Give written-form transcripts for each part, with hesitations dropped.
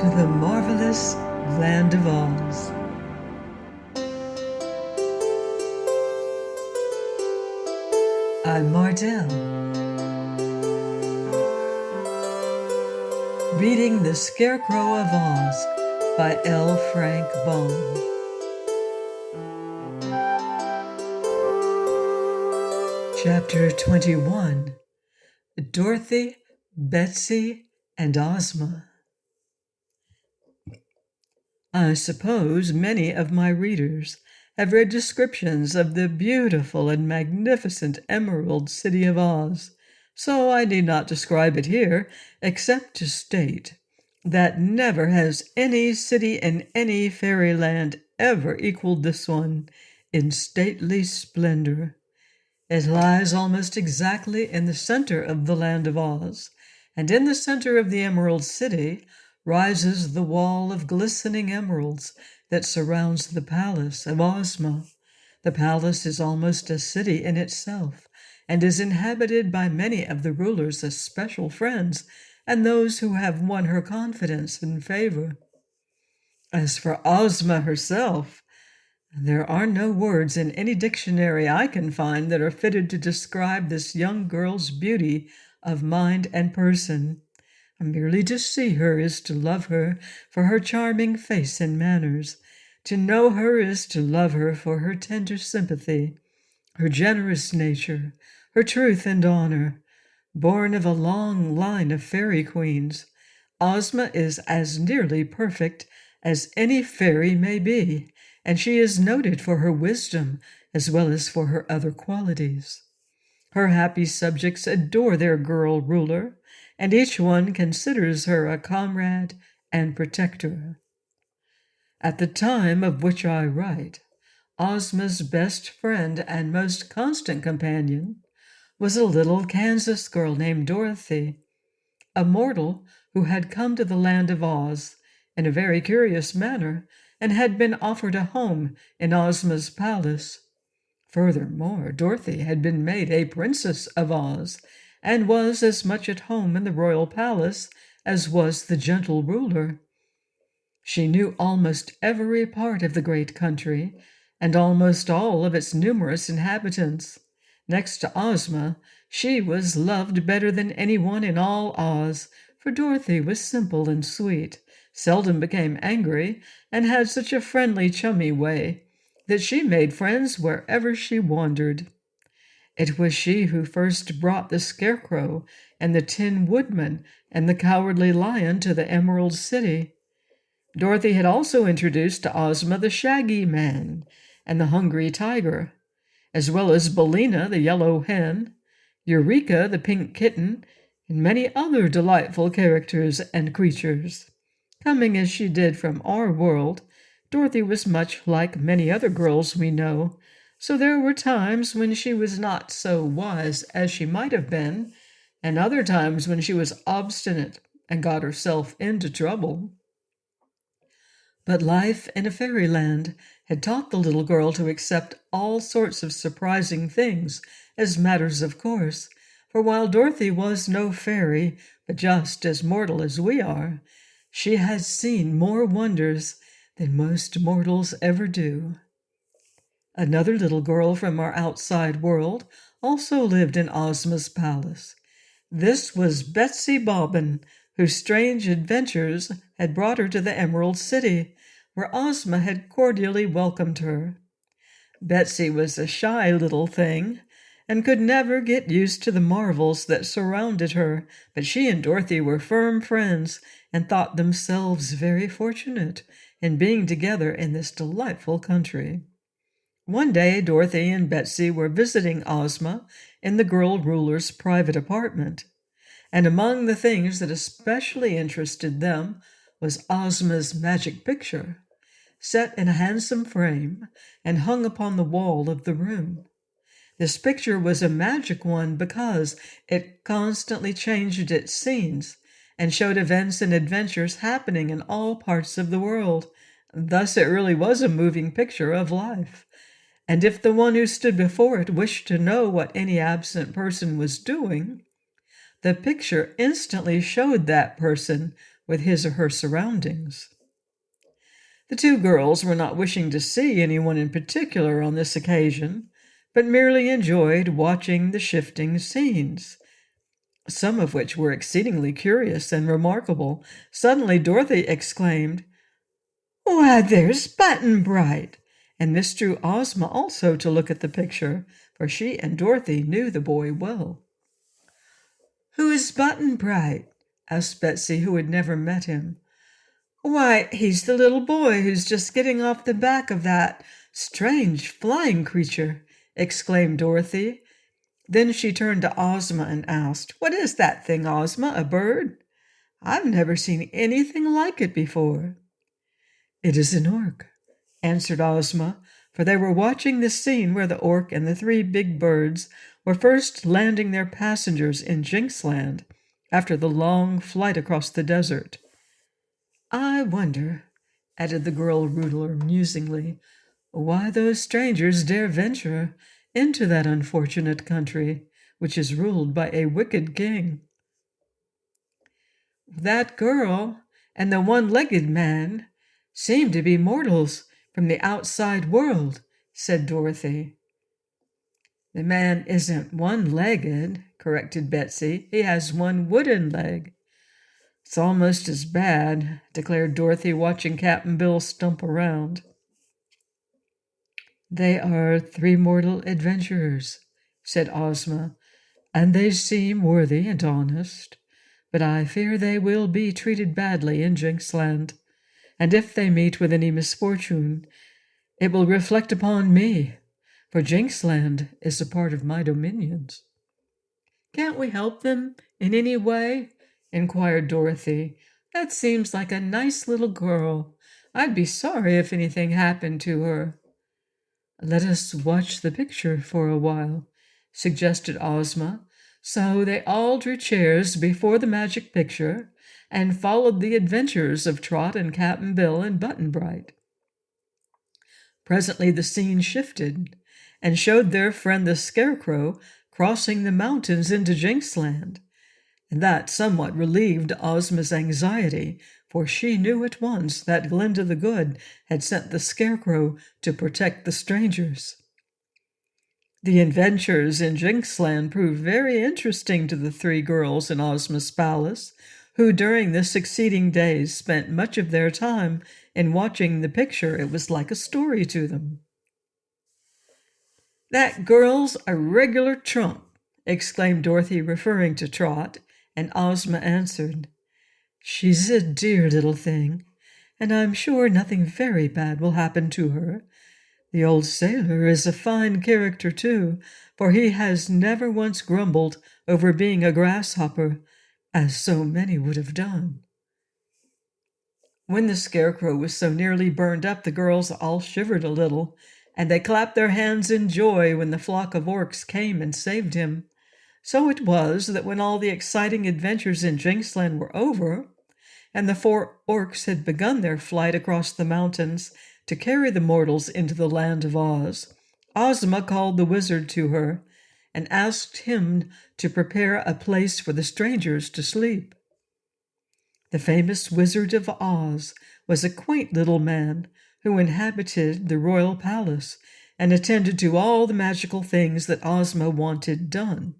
to the marvelous land of Oz. I'm Mardell, reading The Scarecrow of Oz by L. Frank Baum. Chapter 21, Dorothy, Betsy, and Ozma. I suppose many of my readers have read descriptions of the beautiful and magnificent Emerald City of Oz, so I need not describe it here, except to state that never has any city in any fairyland ever equaled this one in stately splendor. It lies almost exactly in the center of the land of Oz, and in the center of the Emerald City rises the wall of glistening emeralds that surrounds the palace of Ozma. The palace is almost a city in itself, and is inhabited by many of the ruler's especial friends and those who have won her confidence and favor. As for Ozma herself, there are no words in any dictionary I can find that are fitted to describe this young girl's beauty of mind and person. Merely to see her is to love her for her charming face and manners. To know her is to love her for her tender sympathy, her generous nature, her truth and honor. Born of a long line of fairy queens, Ozma is as nearly perfect as any fairy may be, and she is noted for her wisdom as well as for her other qualities. Her happy subjects adore their girl ruler, and each one considers her a comrade and protector. At the time of which I write, Ozma's best friend and most constant companion was a little Kansas girl named Dorothy, a mortal who had come to the land of Oz in a very curious manner and had been offered a home in Ozma's palace. Furthermore, Dorothy had been made a princess of Oz and was as much at home in the royal palace as was the gentle ruler. She knew almost every part of the great country and almost all of its numerous inhabitants. Next to Ozma, she was loved better than anyone in all Oz, for Dorothy was simple and sweet, seldom became angry, and had such a friendly, chummy way that she made friends wherever she wandered. It was she who first brought the Scarecrow and the Tin Woodman and the Cowardly Lion to the Emerald City. Dorothy had also introduced to Ozma the Shaggy Man and the Hungry Tiger, as well as Billina the Yellow Hen, Eureka the Pink Kitten, and many other delightful characters and creatures. Coming as she did from our world, Dorothy was much like many other girls we know, so there were times when she was not so wise as she might have been, and other times when she was obstinate and got herself into trouble. But life in a fairyland had taught the little girl to accept all sorts of surprising things as matters of course, for while Dorothy was no fairy, but just as mortal as we are, she had seen more wonders than most mortals ever do. Another little girl from our outside world also lived in Ozma's palace. This was Betsy Bobbin, whose strange adventures had brought her to the Emerald City, where Ozma had cordially welcomed her. Betsy was a shy little thing and could never get used to the marvels that surrounded her, but she and Dorothy were firm friends and thought themselves very fortunate in being together in this delightful country. One day, Dorothy and Betsy were visiting Ozma in the girl ruler's private apartment, and among the things that especially interested them was Ozma's magic picture, set in a handsome frame and hung upon the wall of the room. This picture was a magic one because it constantly changed its scenes and showed events and adventures happening in all parts of the world. Thus it really was a moving picture of life. And if the one who stood before it wished to know what any absent person was doing, the picture instantly showed that person with his or her surroundings. The two girls were not wishing to see anyone in particular on this occasion, but merely enjoyed watching the shifting scenes, some of which were exceedingly curious and remarkable. Suddenly Dorothy exclaimed, "Why, there's Button-Bright!" And this drew Ozma also to look at the picture, for she and Dorothy knew the boy well. "Who is Button-Bright?" asked Betsy, who had never met him. "Why, he's the little boy who's just getting off the back of that strange flying creature," exclaimed Dorothy. Then she turned to Ozma and asked, "What is that thing, Ozma? A bird? I've never seen anything like it before." "It is an orc," answered Ozma, for they were watching the scene where the orc and the three big birds were first landing their passengers in Jinxland after the long flight across the desert. "I wonder," added the girl ruler musingly, "why those strangers dare venture into that unfortunate country, which is ruled by a wicked king." "That girl and the one-legged man seem to be mortals from the outside world," said Dorothy. "The man isn't one-legged," corrected Betsy. "He has one wooden leg." "It's almost as bad," declared Dorothy, watching Cap'n Bill stump around. "They are three mortal adventurers," said Ozma, "and they seem worthy and honest, but I fear they will be treated badly in Jinxland, and if they meet with any misfortune, it will reflect upon me, for Jinxland is a part of my dominions." "Can't we help them in any way?" inquired Dorothy. "That seems like a nice little girl. I'd be sorry if anything happened to her." "Let us watch the picture for a while," suggested Ozma. So they all drew chairs before the magic picture and followed the adventures of Trot and Cap'n Bill and Button-Bright. Presently the scene shifted and showed their friend the Scarecrow crossing the mountains into Jinxland, and that somewhat relieved Ozma's anxiety, for she knew at once that Glinda the Good had sent the Scarecrow to protect the strangers. The adventures in Jinxland proved very interesting to the three girls in Ozma's palace, who during the succeeding days spent much of their time in watching the picture. It was like a story to them. "That girl's a regular trump," exclaimed Dorothy, referring to Trot, and Ozma answered, "She's a dear little thing, and I'm sure nothing very bad will happen to her. The old sailor is a fine character, too, for he has never once grumbled over being a grasshopper, as so many would have done." When the Scarecrow was so nearly burned up, the girls all shivered a little, and they clapped their hands in joy when the flock of orcs came and saved him. So it was that when all the exciting adventures in Jinxland were over, and the four orcs had begun their flight across the mountains to carry the mortals into the land of Oz, Ozma called the wizard to her and asked him to prepare a place for the strangers to sleep. The famous Wizard of Oz was a quaint little man who inhabited the royal palace and attended to all the magical things that Ozma wanted done.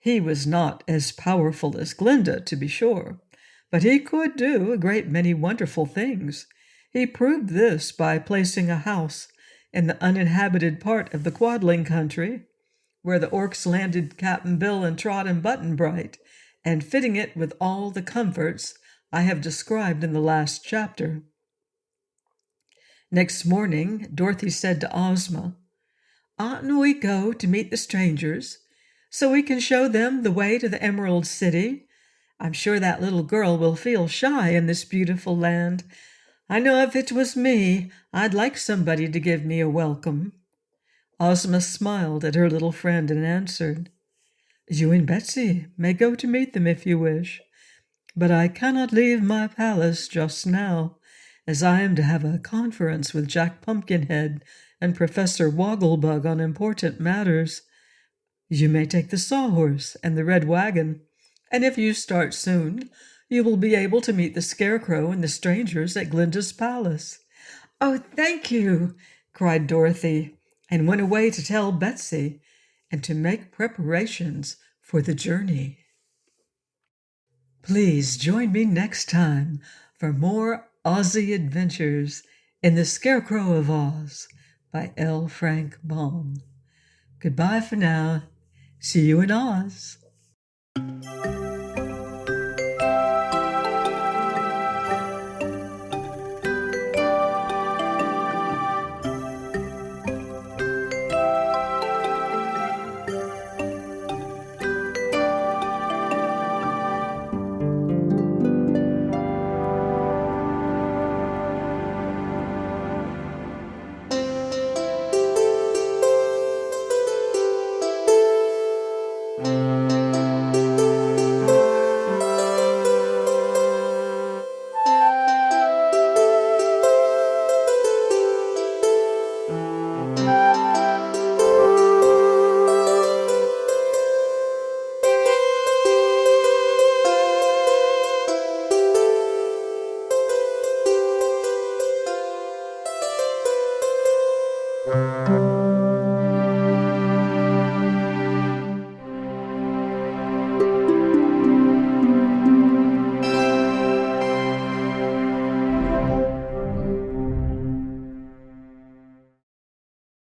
He was not as powerful as Glinda, to be sure, but he could do a great many wonderful things. He proved this by placing a house in the uninhabited part of the Quadling country, where the orcs landed Cap'n Bill and Trot and Button-Bright, and fitting it with all the comforts I have described in the last chapter. Next morning, Dorothy said to Ozma, "Oughtn't we go to meet the strangers, so we can show them the way to the Emerald City? I'm sure that little girl will feel shy in this beautiful land. I know if it was me, I'd like somebody to give me a welcome." Ozma smiled at her little friend and answered, "You and Betsy may go to meet them if you wish, but I cannot leave my palace just now, as I am to have a conference with Jack Pumpkinhead and Professor Wogglebug on important matters. You may take the Sawhorse and the Red Wagon, and if you start soon, You will be able to meet the Scarecrow and the strangers at Glinda's palace." "Oh, thank you!" cried Dorothy, and went away to tell Betsy and to make preparations for the journey. Please join me next time for more Aussie adventures in The Scarecrow of Oz by L. Frank Baum. Goodbye for now. See you in Oz.